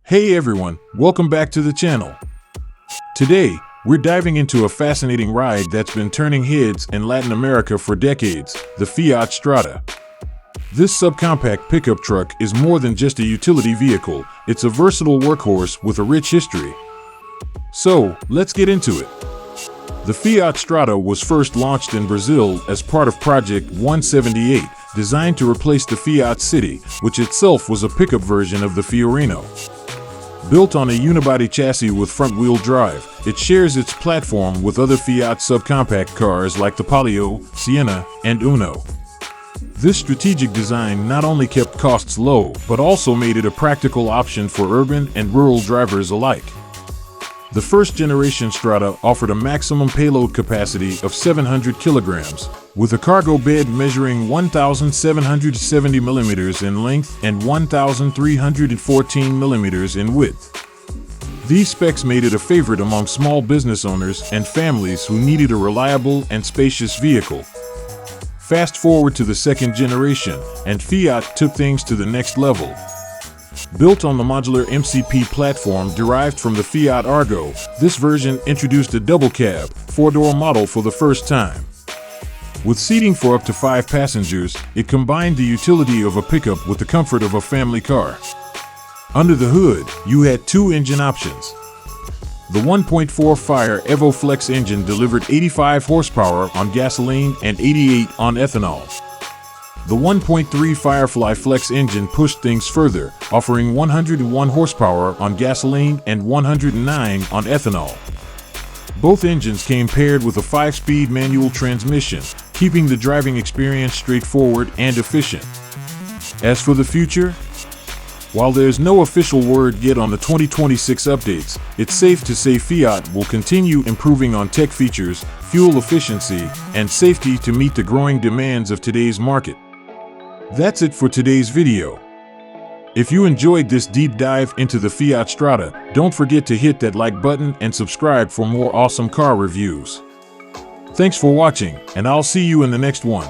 Hey everyone, welcome back to the channel. Today, we're diving into a fascinating ride that's been turning heads in Latin America for decades, the Fiat Strada. This subcompact pickup truck is more than just a utility vehicle, it's a versatile workhorse with a rich history. So, let's get into it. The Fiat Strada was first launched in Brazil as part of Project 178, designed to replace the Fiat City, which itself was a pickup version of the Fiorino. Built on a unibody chassis with front-wheel drive, it shares its platform with other Fiat subcompact cars like the Palio, Siena, and Uno. This strategic design not only kept costs low, but also made it a practical option for urban and rural drivers alike. The first-generation Strada offered a maximum payload capacity of 700 kilograms, with a cargo bed measuring 1,770 millimeters in length and 1,314 millimeters in width. These specs made it a favorite among small business owners and families who needed a reliable and spacious vehicle. Fast forward to the second generation, and Fiat took things to the next level. Built on the modular MCP platform derived from the Fiat Argo, this version introduced a double-cab, four-door model for the first time. With seating for up to 5 passengers, it combined the utility of a pickup with the comfort of a family car. Under the hood, you had 2 engine options. The 1.4 Fire Evo Flex engine delivered 85 horsepower on gasoline and 88 on ethanol. The 1.3 Firefly Flex engine pushed things further, offering 101 horsepower on gasoline and 109 on ethanol. Both engines came paired with a 5-speed manual transmission, keeping the driving experience straightforward and efficient. As for the future, while there's no official word yet on the 2026 updates, it's safe to say Fiat will continue improving on tech features, fuel efficiency, and safety to meet the growing demands of today's market. That's it for today's video. If you enjoyed this deep dive into the Fiat Strada, don't forget to hit that like button and subscribe for more awesome car reviews. Thanks for watching, and I'll see you in the next one.